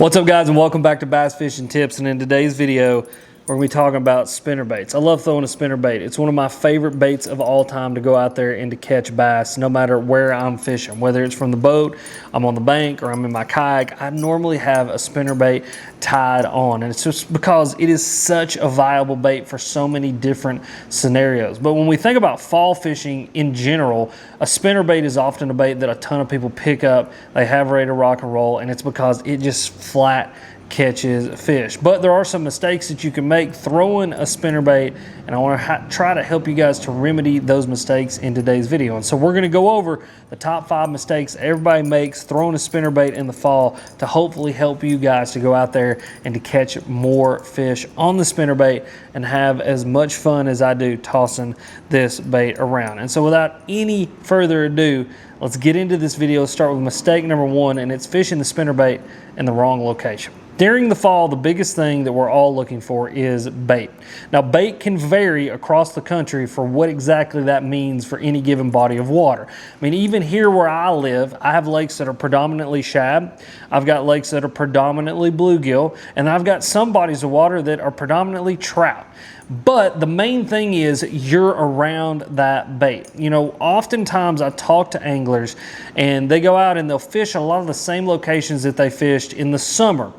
What's up, guys, and welcome back to Bass Fishing Tips. And in today's video, we're going to be talking about spinner baits. I love throwing a spinner bait. It's one of my favorite baits of all time to go out there and to catch bass, no matter where I'm fishing. Whether it's from the boat, I'm on the bank, or I'm in my kayak, I normally have a spinner bait tied on. And it's just because it is such a viable bait for so many different scenarios. But when we think about fall fishing in general, a spinner bait is often a bait that a ton of people pick up, they have ready to rock and roll, and it's because it just flat catches fish. But there are some mistakes that you can make throwing a spinnerbait, and I want to try to help you guys to remedy those mistakes in today's video. And so we're going to go over the top 5 mistakes everybody makes throwing a spinnerbait in the fall to hopefully help you guys to go out there and to catch more fish on the spinnerbait and have as much fun as I do tossing this bait around. And so without any further ado, let's get into this video. Let's start with mistake number 1, and it's fishing the spinnerbait in the wrong location. During the fall, the biggest thing that we're all looking for is bait. Now, bait can vary across the country for what exactly that means for any given body of water. I mean, even here where I live, I have lakes that are predominantly shad. I've got lakes that are predominantly bluegill, and I've got some bodies of water that are predominantly trout. But the main thing is you're around that bait. You know, oftentimes I talk to anglers and they go out and they'll fish a lot of the same locations that they fished in the summer.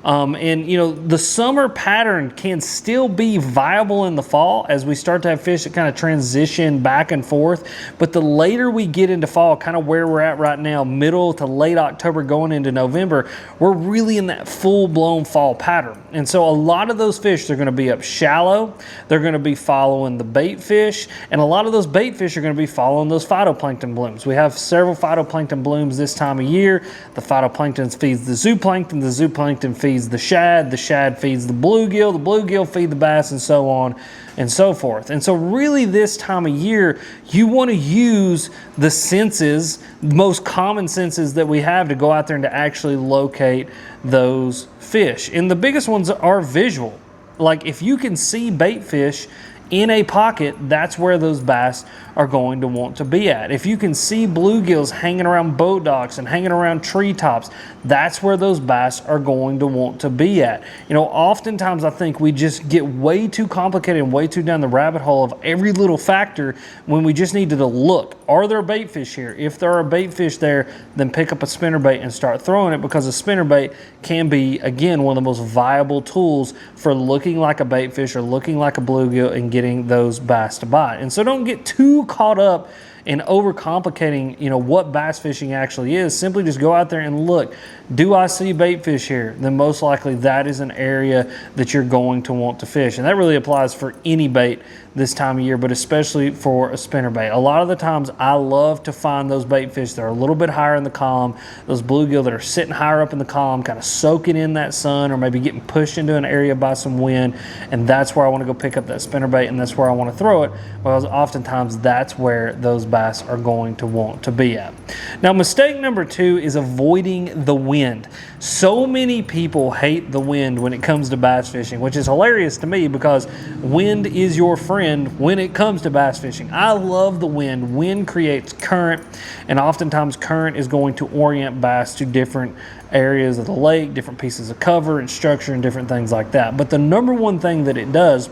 And you know, the summer pattern can still be viable in the fall as we start to have fish that kind of transition back and forth. But the later we get into fall, kind of where we're at right now, middle to late October going into November, we're really in that full-blown fall pattern. And so a lot of those fish, they're going to be up shallow, they're going to be following the bait fish, and a lot of those bait fish are going to be following those phytoplankton blooms. We have several phytoplankton blooms this time of year. The phytoplankton feeds the zooplankton feeds the shad feeds the bluegill feed the bass, and so on and so forth. And so really this time of year, you want to use the senses, the most common senses that we have, to go out there and to actually locate those fish. And the biggest ones are visual. Like if you can see bait fish in a pocket, that's where those bass are going to want to be at. If you can see bluegills hanging around boat docks and hanging around treetops, that's where those bass are going to want to be at. You know, oftentimes I think we just get way too complicated and way too down the rabbit hole of every little factor when we just needed to look. Are there bait fish here? If there are bait fish there, then pick up a spinnerbait and start throwing it, because a spinnerbait can be, again, one of the most viable tools for looking like a bait fish or looking like a bluegill and getting those bass to bite. And so don't get too caught up in overcomplicating, you know, what bass fishing actually is. Simply just go out there and look. Do I see bait fish here? Then most likely that is an area that you're going to want to fish. And that really applies for any bait this time of year, but especially for a spinnerbait. A lot of the times I love to find those bait fish that are a little bit higher in the column, those bluegill that are sitting higher up in the column, kind of soaking in that sun or maybe getting pushed into an area by some wind. And that's where I want to go pick up that spinnerbait, and that's where I want to throw it, because oftentimes that's where those bass are going to want to be at. Now, mistake number 2 is avoiding the wind. So many people hate the wind when it comes to bass fishing, which is hilarious to me because wind is your friend when it comes to bass fishing. I love the wind. Wind creates current, and oftentimes current is going to orient bass to different areas of the lake, different pieces of cover and structure and different things like that. But the number one thing that it does,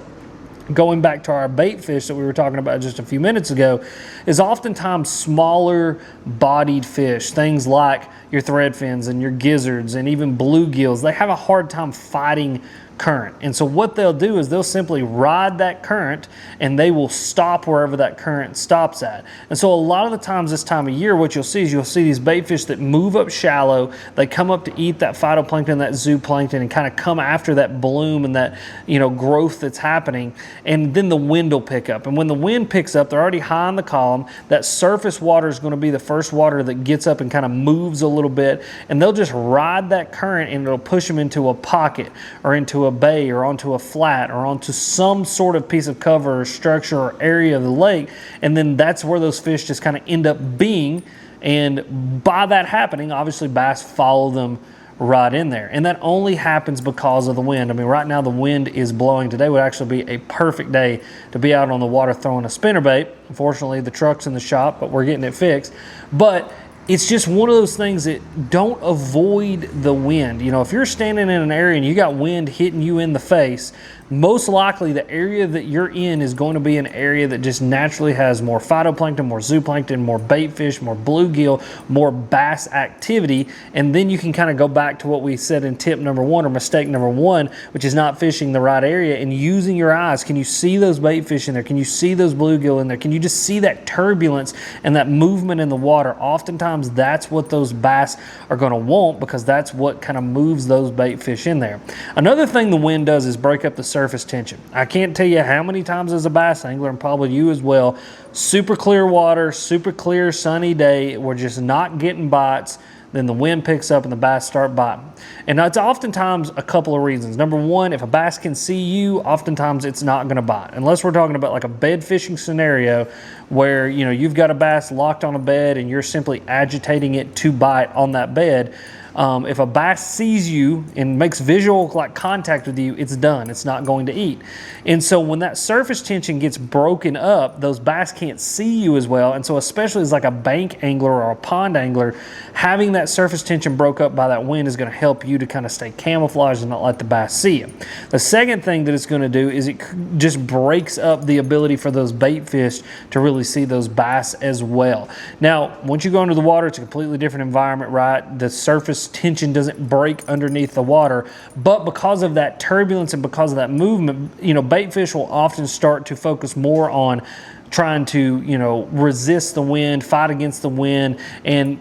going back to our bait fish that we were talking about just a few minutes ago, is oftentimes smaller bodied fish, things like your threadfins and your gizzards and even bluegills. They have a hard time fighting current. And so what they'll do is they'll simply ride that current, and they will stop wherever that current stops at. And so a lot of the times this time of year, what you'll see is you'll see these bait fish that move up shallow. They come up to eat that phytoplankton, that zooplankton, and kind of come after that bloom and that, you know, growth that's happening. And then the wind will pick up. And when the wind picks up, they're already high in the column. That surface water is going to be the first water that gets up and kind of moves a little bit. And they'll just ride that current, and it'll push them into a pocket or into a bay or onto a flat or onto some sort of piece of cover or structure or area of the lake. And then that's where those fish just kind of end up being. And by that happening, obviously bass follow them right in there. And that only happens because of the wind. I mean, right now the wind is blowing. Today would actually be a perfect day to be out on the water throwing a spinnerbait. Unfortunately, the truck's in the shop, but we're getting it fixed. But it's just one of those things that don't avoid the wind. You know, if you're standing in an area and you got wind hitting you in the face, most likely the area that you're in is going to be an area that just naturally has more phytoplankton, more zooplankton, more bait fish, more bluegill, more bass activity. And then you can kind of go back to what we said in tip number one, or mistake number one, which is not fishing the right area and using your eyes. Can you see those bait fish in there? Can you see those bluegill in there? Can you just see that turbulence and that movement in the water? Oftentimes that's what those bass are going to want, because that's what kind of moves those bait fish in there. Another thing the wind does is break up the surface tension. I can't tell you how many times as a bass angler, and probably you as well, super clear water, super clear sunny day, we're just not getting bites, then the wind picks up and the bass start biting. And that's oftentimes a couple of reasons. Number one, if a bass can see you, oftentimes it's not going to bite. Unless we're talking about like a bed fishing scenario where, you know, you've got a bass locked on a bed and you're simply agitating it to bite on that bed. If a bass sees you and makes visual like contact with you, it's done. It's not going to eat. And so when that surface tension gets broken up, those bass can't see you as well. And so especially as like a bank angler or a pond angler, having that surface tension broke up by that wind is going to help you to kind of stay camouflaged and not let the bass see you. The second thing that it's going to do is it just breaks up the ability for those bait fish to really see those bass as well. Now, once you go into the water, it's a completely different environment, right? The surface tension doesn't break underneath the water, but because of that turbulence and because of that movement, you know, bait fish will often start to focus more on trying to, you know, resist the wind, fight against the wind, and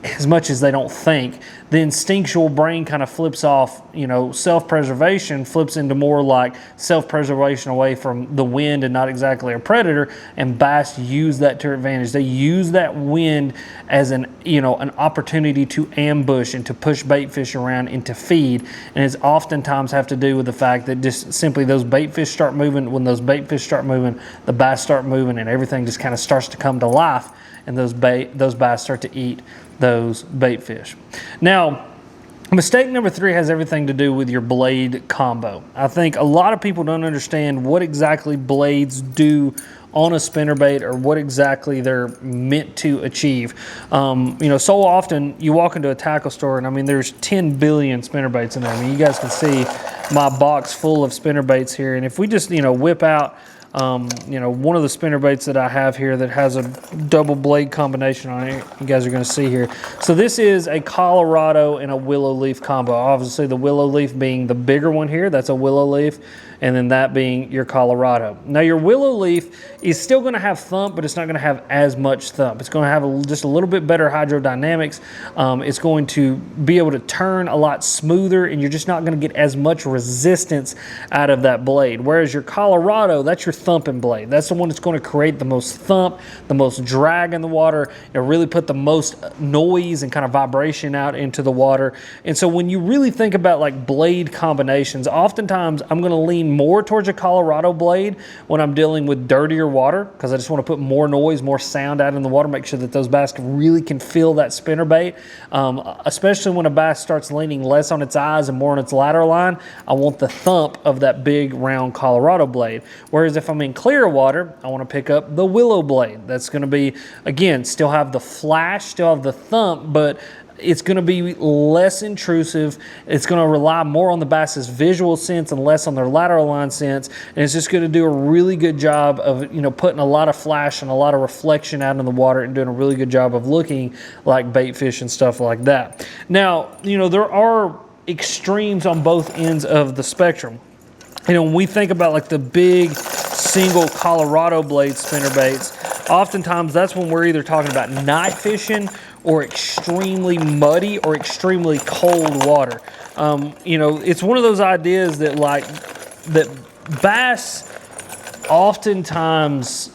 as much as they don't think, the instinctual brain kind of flips off, you know, self-preservation flips into more like self-preservation away from the wind and not exactly a predator, and bass use that to their advantage. They use that wind as an, you know, an opportunity to ambush and to push bait fish around and to feed, and it's oftentimes have to do with the fact that just simply those bait fish start moving. When those bait fish start moving, the bass start moving, and everything just kind of starts to come to life, and those bass start to eat those bait fish. Now, mistake number three has everything to do with your blade combo. I think a lot of people don't understand what exactly blades do on a spinnerbait or what exactly they're meant to achieve. You know, so often you walk into a tackle store and I mean, there's 10 billion spinnerbaits in there. I mean, you guys can see my box full of spinnerbaits here. And if we just, you know, whip out you know, one of the spinnerbaits that I have here that has a double blade combination on it, you guys are going to see here. So this is a Colorado and a willow leaf combo. Obviously the willow leaf being the bigger one here, that's a willow leaf, and then that being your Colorado. Now your willow leaf is still going to have thump, but it's not going to have as much thump. It's going to have just a little bit better hydrodynamics. It's going to be able to turn a lot smoother, and you're just not going to get as much resistance out of that blade. Whereas your Colorado, that's your thumping blade. That's the one that's going to create the most thump, the most drag in the water, and really put the most noise and kind of vibration out into the water. And so when you really think about like blade combinations, oftentimes I'm going to lean more towards a Colorado blade when I'm dealing with dirtier water, because I just want to put more noise, more sound out in the water, make sure that those bass really can feel that spinnerbait. Especially when a bass starts leaning less on its eyes and more on its lateral line, I want the thump of that big round Colorado blade. Whereas if I'm in clear water, I want to pick up the willow blade. That's going to be, again, still have the flash, still have the thump, but it's going to be less intrusive. It's going to rely more on the bass's visual sense and less on their lateral line sense. And it's just going to do a really good job of, you know, putting a lot of flash and a lot of reflection out in the water and doing a really good job of looking like bait fish and stuff like that. Now, you know, there are extremes on both ends of the spectrum. You know, when we think about like the big single Colorado blade spinnerbaits, oftentimes that's when we're either talking about night fishing or extremely muddy or extremely cold water. You know, it's one of those ideas that like that bass oftentimes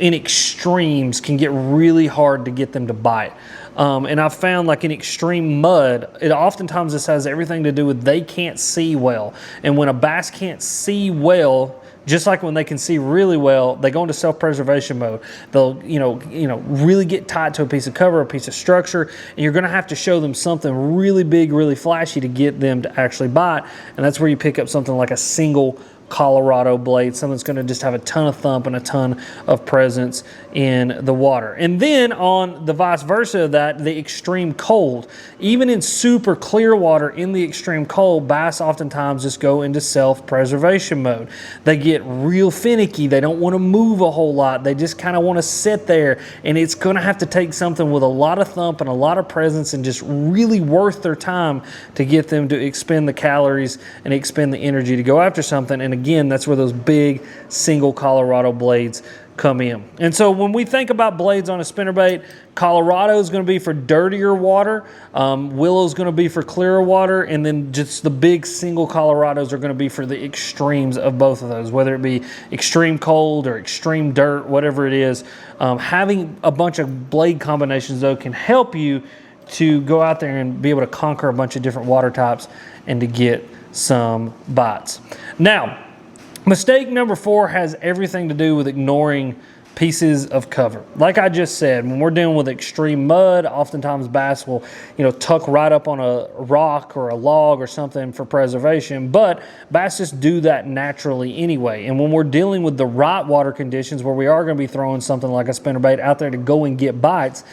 in extremes can get really hard to get them to bite. And I've found like in extreme mud, it oftentimes this has everything to do with they can't see well. And when a bass can't see well, just like when they can see really well, they go into self-preservation mode. They'll, you know, really get tight to a piece of cover, a piece of structure, and you're going to have to show them something really big, really flashy to get them to actually bite. And that's where you pick up something like a single Colorado blade, something that's going to just have a ton of thump and a ton of presence in the water. And then on the vice versa of that, the extreme cold. Even in super clear water in the extreme cold, bass oftentimes just go into self-preservation mode. They get real finicky. They don't want to move a whole lot. They just kind of want to sit there, and it's going to have to take something with a lot of thump and a lot of presence and just really worth their time to get them to expend the calories and expend the energy to go after something. And again, that's where those big single Colorado blades come in. And so when we think about blades on a spinnerbait, Colorado is going to be for dirtier water, Willow is going to be for clearer water, and then just the big single Colorados are going to be for the extremes of both of those, whether it be extreme cold or extreme dirt, whatever it is. Having a bunch of blade combinations, though, can help you to go out there and be able to conquer a bunch of different water types and to get some bites. Now, mistake number 4 has everything to do with ignoring pieces of cover. Like I just said, when we're dealing with extreme mud, oftentimes bass will, tuck right up on a rock or a log or something for preservation, but bass just do that naturally anyway. And when we're dealing with the right water conditions where we are going to be throwing something like a spinnerbait out there to go and get bites,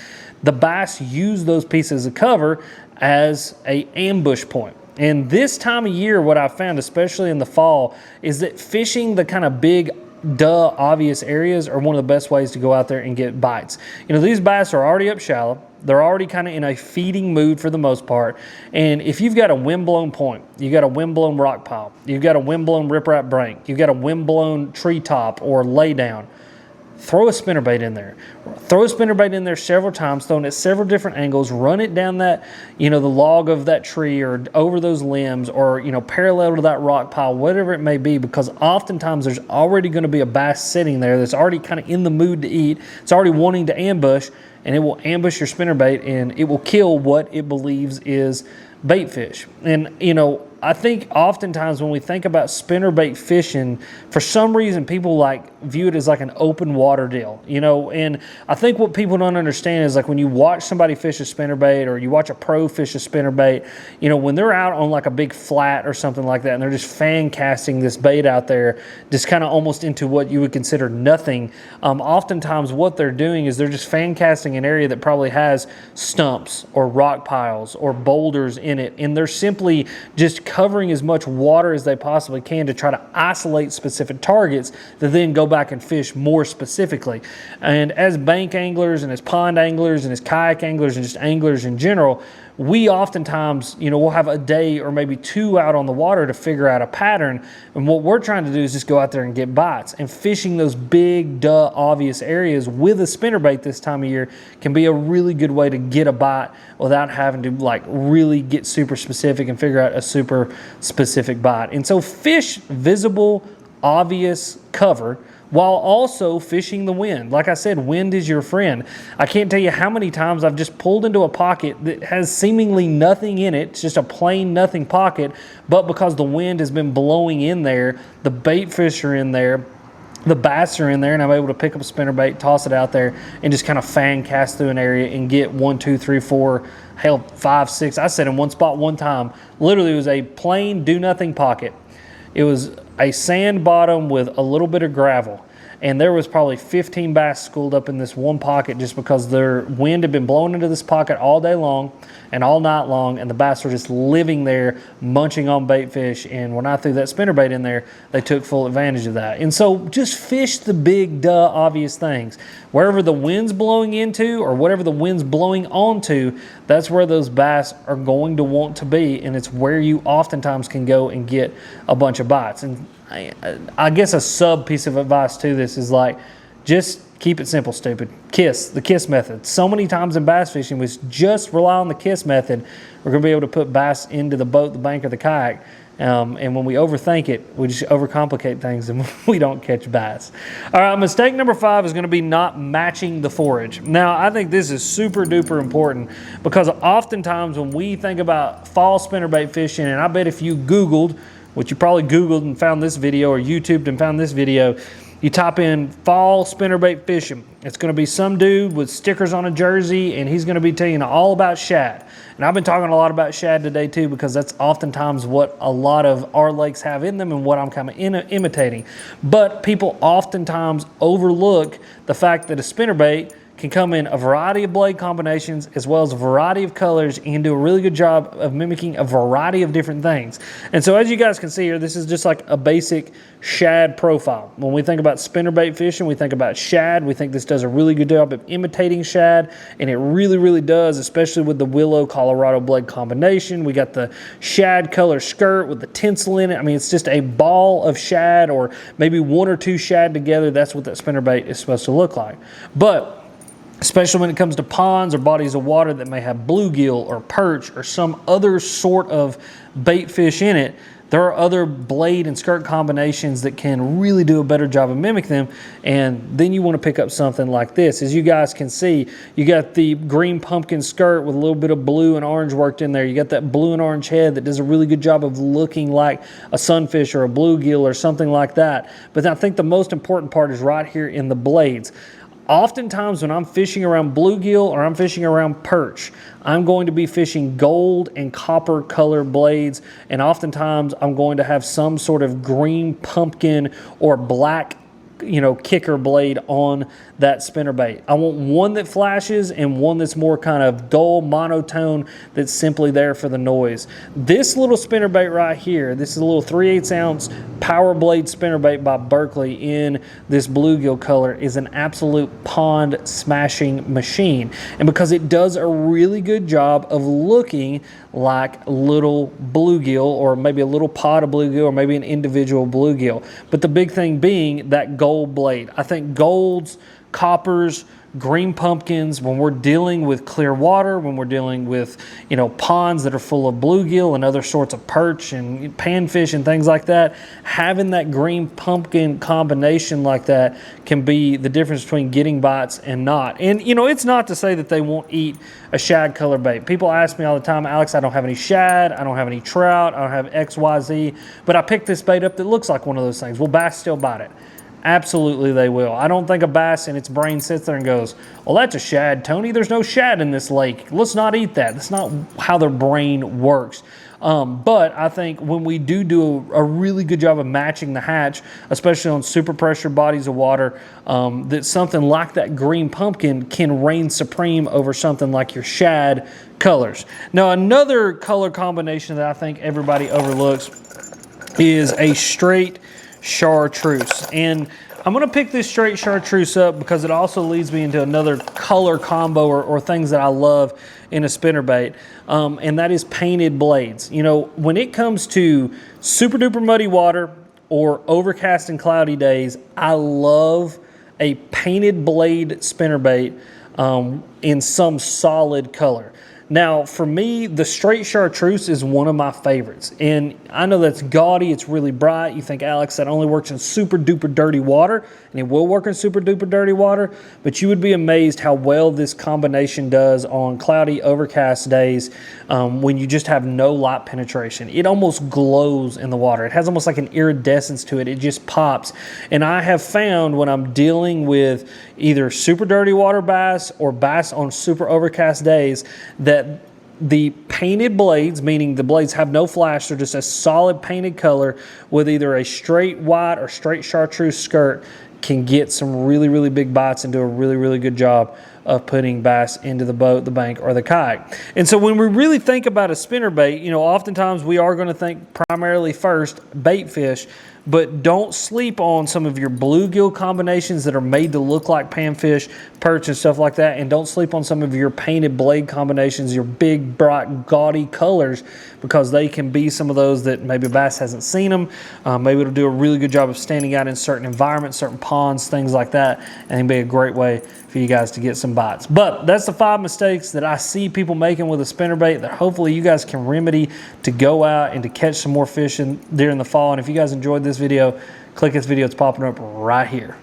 the bass use those pieces of cover as an ambush point. And this time of year, what I've found, especially in the fall, is that fishing the kind of big, obvious areas are one of the best ways to go out there and get bites. These bass are already up shallow. They're already kind of in a feeding mood for the most part. And if you've got a windblown point, you've got a windblown rock pile, you've got a windblown riprap bank, you've got a windblown treetop or laydown, throw a spinnerbait in there. Throw a spinnerbait in there several times, thrown at several different angles, run it down that, the log of that tree or over those limbs or, parallel to that rock pile, whatever it may be, because oftentimes there's already going to be a bass sitting there that's already kind of in the mood to eat. It's already wanting to ambush, and it will ambush your spinnerbait and it will kill what it believes is bait fish. And, I think oftentimes when we think about spinnerbait fishing, for some reason people view it as like an open water deal, and I think what people don't understand is when you watch somebody fish a spinnerbait or you watch a pro fish a spinnerbait, when they're out on like a big flat or something like that and they're just fan casting this bait out there, just kind of almost into what you would consider nothing. Oftentimes what they're doing is they're just fan casting an area that probably has stumps or rock piles or boulders in it, and they're simply just covering as much water as they possibly can to try to isolate specific targets to then go back and fish more specifically. And as bank anglers and as pond anglers and as kayak anglers and just anglers in general, we oftentimes, we'll have a day or maybe 2 out on the water to figure out a pattern. And what we're trying to do is just go out there and get bites. And fishing those big, obvious areas with a spinnerbait this time of year can be a really good way to get a bite without having to really get super specific and figure out a super specific bite. And so fish visible, obvious cover while also fishing the wind. Like I said, wind is your friend. I can't tell you how many times I've just pulled into a pocket that has seemingly nothing in it. It's just a plain nothing pocket, but because the wind has been blowing in there, the bait fish are in there, the bass are in there, and I'm able to pick up a spinnerbait, toss it out there, and just kind of fan cast through an area and get 1, 2, 3, 4, hell, 5, 6. I sat in one spot one time. Literally, it was a plain do-nothing pocket. It was a sand bottom with a little bit of gravel. And there was probably 15 bass schooled up in this one pocket just because their wind had been blowing into this pocket all day long and all night long, and the bass were just living there munching on bait fish. And when I threw that spinnerbait in there, they took full advantage of that. And so just fish the big, obvious things. Wherever the wind's blowing into or whatever the wind's blowing onto, that's where those bass are going to want to be, and it's where you oftentimes can go and get a bunch of bites. And I guess a sub piece of advice to this is just keep it simple, stupid. The kiss method. So many times in bass fishing, we just rely on the kiss method. We're going to be able to put bass into the boat, the bank, or the kayak. And when we overthink it, we just overcomplicate things and we don't catch bass. All right, mistake number 5 is going to be not matching the forage. Now, I think this is super duper important because oftentimes when we think about fall spinnerbait fishing, and I bet if you Googled, which you probably Googled and found this video or YouTubed and found this video, You type in fall spinnerbait fishing. It's going to be some dude with stickers on a jersey, and he's going to be telling you all about shad. And I've been talking a lot about shad today too, because that's oftentimes what a lot of our lakes have in them and what I'm kind of imitating. But people oftentimes overlook the fact that a spinnerbait can come in a variety of blade combinations as well as a variety of colors and do a really good job of mimicking a variety of different things. And so as you guys can see here, this is just like a basic shad profile. When we think about spinnerbait fishing, we think about shad. We think this does a really good job of imitating shad, and it really, really does, especially with the Willow Colorado blade combination. We got the shad color skirt with the tinsel in it. I mean, it's just a ball of shad, or maybe one or two shad together. That's what that spinnerbait is supposed to look like. But especially when it comes to ponds or bodies of water that may have bluegill or perch or some other sort of bait fish in it, there are other blade and skirt combinations that can really do a better job of mimicking them. And then you want to pick up something like this. As you guys can see, you got the green pumpkin skirt with a little bit of blue and orange worked in there. You got that blue and orange head that does a really good job of looking like a sunfish or a bluegill or something like that. But I think the most important part is right here in the blades. Oftentimes when I'm fishing around bluegill or I'm fishing around perch, I'm going to be fishing gold and copper color blades, and oftentimes I'm going to have some sort of green pumpkin or black kicker blade on that spinnerbait. I want one that flashes and one that's more kind of dull monotone that's simply there for the noise. This little spinnerbait right here, this is a little 3/8 ounce power blade spinnerbait by Berkley in this bluegill color, is an absolute pond smashing machine. And because it does a really good job of looking like little bluegill, or maybe a little pod of bluegill, or maybe an individual bluegill. But the big thing being that gold blade. I think golds, coppers, green pumpkins, when we're dealing with clear water, when we're dealing with ponds that are full of bluegill and other sorts of perch and panfish and things like that, having that green pumpkin combination like that can be the difference between getting bites and not. And it's not to say that they won't eat a shad color bait. People ask me all the time, Alex, I don't have any shad, I don't have any trout, I don't have XYZ, but I picked this bait up that looks like one of those things. Will bass still bite it? Absolutely they will. I don't think a bass in its brain sits there and goes, well, that's a shad, Tony. There's no shad in this lake. Let's not eat that. That's not how their brain works. But I think when we do a really good job of matching the hatch, especially on super pressure bodies of water, that something like that green pumpkin can reign supreme over something like your shad colors. Now, another color combination that I think everybody overlooks is a straight chartreuse. And I'm going to pick this straight chartreuse up because it also leads me into another color combo or things that I love in a spinnerbait, and that is painted blades. When it comes to super duper muddy water or overcast and cloudy days, I love a painted blade spinnerbait in some solid color. Now, for me, the straight chartreuse is one of my favorites. And I know that's gaudy, it's really bright. You think, Alex, that only works in super duper dirty water, and it will work in super duper dirty water, but you would be amazed how well this combination does on cloudy, overcast days when you just have no light penetration. It almost glows in the water. It has almost like an iridescence to it. It just pops. And I have found when I'm dealing with either super dirty water bass or bass on super overcast days that the painted blades, meaning the blades have no flash, they're just a solid painted color with either a straight white or straight chartreuse skirt, can get some really, really big bites and do a really, really good job of putting bass into the boat, the bank, or the kayak. And so when we really think about a spinnerbait, oftentimes we are going to think primarily first bait fish, but don't sleep on some of your bluegill combinations that are made to look like panfish, perch, and stuff like that, and don't sleep on some of your painted blade combinations, your big, bright, gaudy colors, because they can be some of those that maybe bass hasn't seen them. Maybe it'll do a really good job of standing out in certain environments, certain ponds, things like that, and it'll be a great way for you guys to get some bites. But that's the 5 mistakes that I see people making with a spinnerbait that hopefully you guys can remedy to go out and to catch some more fish during the fall. And if you guys enjoyed this video, click this video. It's popping up right here.